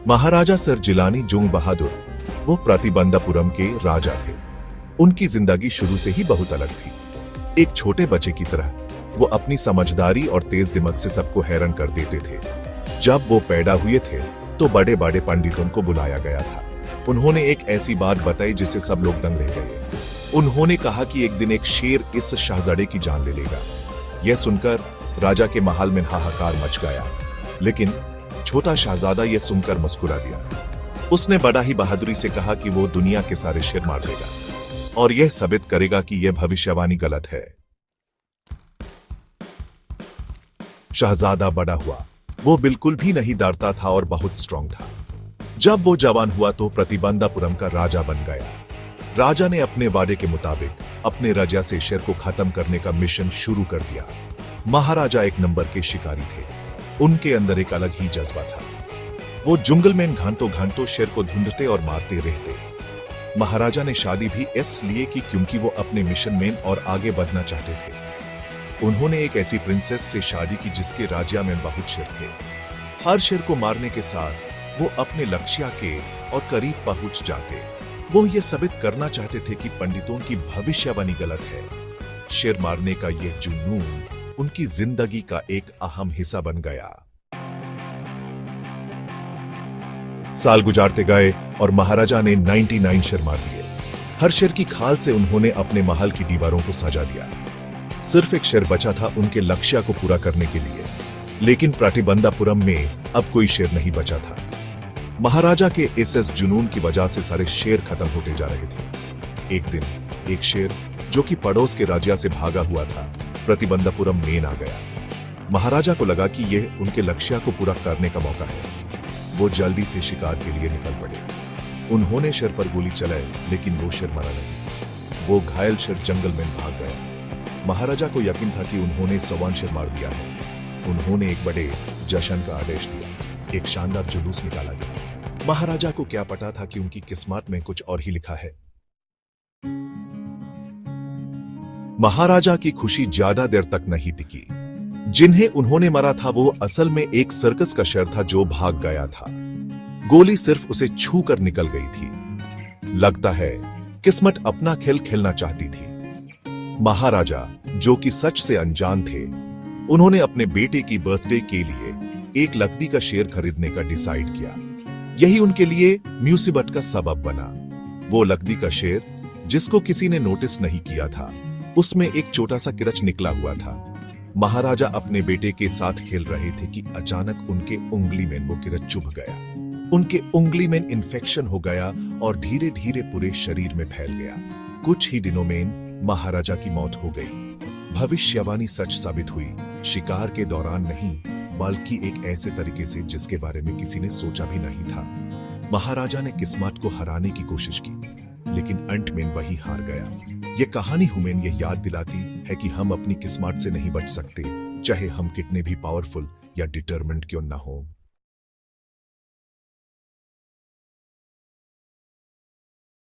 महाराजा sir Jilani Jung बहादुर वो प्रतिबंधापुरम के राजा थे। उनकी जिंदगी शुरू से ही बहुत अलग थी। एक छोटे बच्चे की तरह वो अपनी समझदारी और तेज दिमाग से सबको हैरान कर देते थे। जब वो पैदा हुए थे तो बड़े बड़े पंडितों को बुलाया गया था। उन्होंने एक ऐसी बात बताई जिससे सब लोग दंग रह गए। उन्होंने कहा कि एक दिन एक शेर इस शहजादे की जान ले लेगा। यह सुनकर राजा के महल में हाहाकार मच गया, लेकिन छोटा शहजादा यह सुनकर मुस्कुरा दिया। उसने बड़ा ही बहादुरी से कहा कि वो दुनिया के सारे शेर मार देगा और यह साबित करेगा कि यह भविष्यवाणी गलत है। शहजादा बड़ा हुआ, वो बिल्कुल भी नहीं डरता था और बहुत स्ट्रांग था। जब वो जवान हुआ तो प्रतिबंधापुरम का राजा बन गया। राजा ने अपने वादे के मुताबिक अपने राजा से शेर को खत्म करने का मिशन शुरू कर दिया। महाराजा एक नंबर के शिकारी थे। उनके अंदर एक अलग ही जज्बा था। वो जंगल में घंटों घंटों शेर को ढूंढते और मारते रहते। महाराजा ने शादी भी इसलिए की क्योंकि वो अपने मिशन में और आगे बढ़ना चाहते थे। उन्होंने एक ऐसी प्रिंसेस से शादी की जिसके राज्य में बहुत शेर थे। हर शेर को मारने के साथ वो अपने लक्ष्य के और करीब पहुंच जाते। वो ये साबित करना चाहते थे कि पंडितों की भविष्यवाणी गलत है। शेर मारने का यह जुनून उनकी जिंदगी का एक अहम हिस्सा बन गया। साल गुजारते गए और महाराजा ने 99 शेर मार दिए। हर शेर की खाल से उन्होंने अपने महल की दीवारों को सजा दिया। सिर्फ एक शेर बचा था उनके लक्ष्य को पूरा करने के लिए, लेकिन प्रतिबंधापुरम में अब कोई शेर नहीं बचा था। महाराजा के इस जुनून की वजह से सारे शेर खत्म होते जा रहे थे। एक दिन एक शेर जो कि पड़ोस के राज्य से भागा हुआ था प्रतिबंधापुरम में आ गया। महाराजा को लगा कि यह उनके लक्ष्य को पूरा करने का मौका है। वो जल्दी से शिकार के लिए निकल पड़े। उन्होंने शेर पर गोली चलाई, लेकिन वो शेर मरा नहीं। वो घायल शेर जंगल में भाग गया। महाराजा को यकीन था कि उन्होंने सवान शेर मार दिया है। उन्होंने एक बड़े जश्न का आदेश दिया। एक शानदार जुलूस निकाला गया। महाराजा को क्या पता था कि उनकी किस्मत में कुछ और ही लिखा है। महाराजा की खुशी ज्यादा देर तक नहीं टिकी। जिन्हें उन्होंने मारा था वो असल में एक सर्कस का शेर था जो भाग गया था। गोली सिर्फ उसे छू कर निकल गई थी। लगता है किस्मत अपना खेल खेलना चाहती थी। महाराजा जो कि सच से अनजान थे, उन्होंने अपने बेटे की बर्थडे के लिए एक लकड़ी का शेर खरीदने का डिसाइड किया। यही उनके लिए मुसीबत का सबब बना। वो लकड़ी का शेर जिसको किसी ने नोटिस नहीं किया था, उसमें एक छोटा सा किरच निकला हुआ था। महाराजा अपने बेटे के साथ खेल रहे थे कि अचानक उनके उंगली में वो किरच चुभ गया। उनके उंगली में इन्फेक्शन हो गया और धीरे धीरे पूरे शरीर में फैल गया। कुछ ही दिनों में महाराजा की मौत हो गई। भविष्यवाणी सच साबित हुई। शिकार के दौरान नहीं, बल्कि एक ऐसे तरीके से जिसके बारे में किसी ने सोचा भी नहीं था। महाराजा ने किस्मत को हराने की कोशिश की, लेकिन अंत में वही हार गया। ये कहानी हमें यह याद दिलाती है कि हम अपनी किस्मत से नहीं बच सकते, चाहे हम कितने भी पावरफुल या डिटरमिन्ड क्यों ना हो।